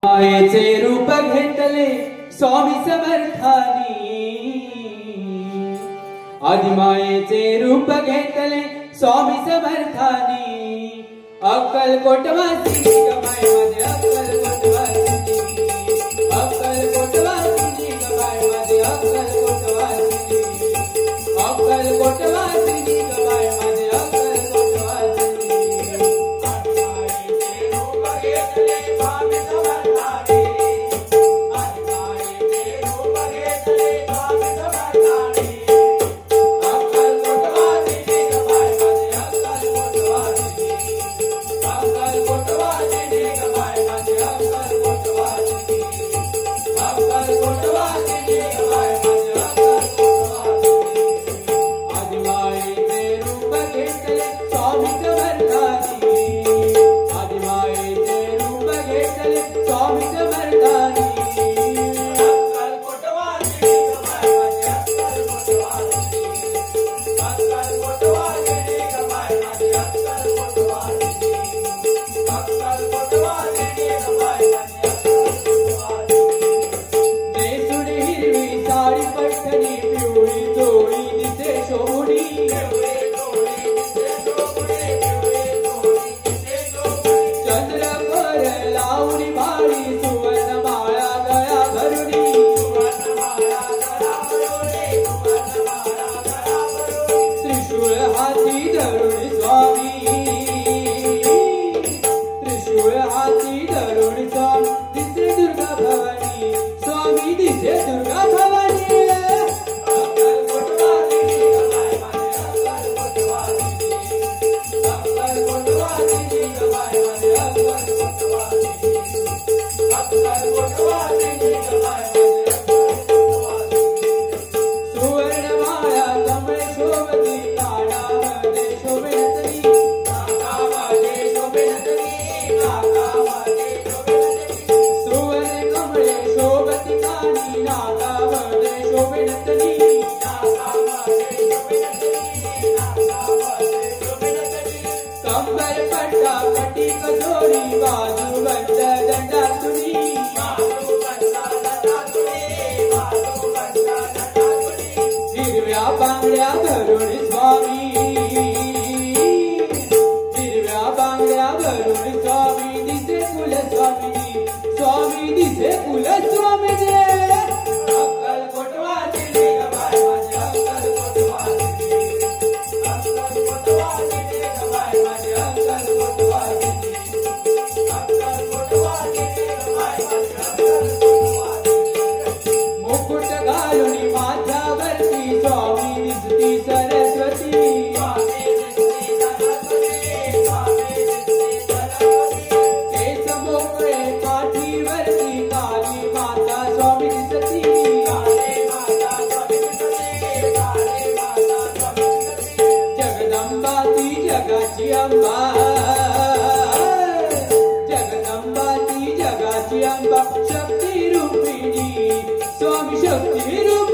मायेचे रूप घेतले स्वामी समर्थानी, आदिमायेचे रूप घेतले स्वामी समर्थानी। अक्कलकोटवासिनी ग माय माझे अक्कलकोटवासिनी, अक्कलकोटवासिनी ग माय माझे अक्कलकोटवासिनी, अक्कलकोटवासिनी ग माय माझे अक्कलकोटवासिनी। आदिमायेचे रूप घेतले स्वामी समर्थानी, आदिमायेचे रूप घेतले स्वामी समर्थानी। अक्कलकोटवासिनी ग माय माझे अक्कलकोटवासिनी, अक्कलकोटवासिनी ग माय माझे अक्कलकोटवासिनी, अक्कलकोटवासिनी ग माय माझे अक्कलकोटवासिनी। आदिमायेचे रूप घेतले स्वामी समर्थानी, आदिमायेचे रूप घेतले स्वामी समर्थानी। अक्कलकोटवासिनी ग माय माझे अक्कलकोटवासिनी, अक्कलकोटवासिनी ग माय माझे अक्कलकोटवासिनी, अक्कलकोटवासिनी ग माय माझे अक्कलकोटवासिनी। नेसुडी हिरवी साडी पैठणी पिवळी चोळी दिसे शोभुनी, पिवळी चोळी दिसे शोभुनी, पिवळी चोळी दिसे शोभुनी। चंद्रकोर लावणी भाळी सुवर्ण माळा गळा भरुनी, सुवर्ण माळा गळा भरुनी, सुवर्ण माळा गळा भरुनी। त्रिशूळ हाती धरुणी स्वामी, त्रिशूळ हाती धरुणी स्वामी दिसे दुर्गा भवानी, स्वामी दिसे दुर्गा भवानी। अक्कलकोटवासिनी ग माय माझे अक्कलकोटवासिनी, अक्कलकोटवासिनी ग माय माझे अक्कलकोटवासिनी, अक्कलकोटवासिनी ग माय माझे अक्कलकोटवासिनी। सुवर्णमाळा कमळे शोभती नागामध्ये शोभेतनी, नागामध्ये शोभेतनी, नागामध्ये शोभेतनी। सुवर्ण कमळे शोभती कानी नागामध्ये शोभेतनी, नागामध्ये शोभेतनी, नागामध्ये शोभेतनी। कंबर पट्टा कटिक जोडी बाजूबंद दंडासुरी, बाजूबंद दंडासुरी, बाजूबंद दंडासुरी। हिरव्या बांगड्या भरुणी स्वामी, हिरव्या बांगड्या भरुणी स्वामी दिसे कुलस्वामी, स्वामी दिसे कुलस्वामी। अक्कलकोटवासिनी ग माय माझे अक्कलकोटवासिनी, अक्कलकोटवासिनी ग माय माझे अक्कलकोटवासिनी, अक्कलकोटवासिनी ग माय माझे अक्कलकोटवासिनी। मुकुट घालुनी माथ्यावरती स्वामी दिसती सरस्वती, स्वामी दिसती सरस्वती, स्वामी दिसती सरस्वती। केस मोकळे पाठीवरती काली माता स्वामी दिसती, काली माता स्वामी दिसती, काली माता स्वामी दिसती। जगदंबा ती जगाची अंबा, जगदंबा ती जगाची अंबा शक्ती रूपिणी, स्वामी शक्ती रूपिणी।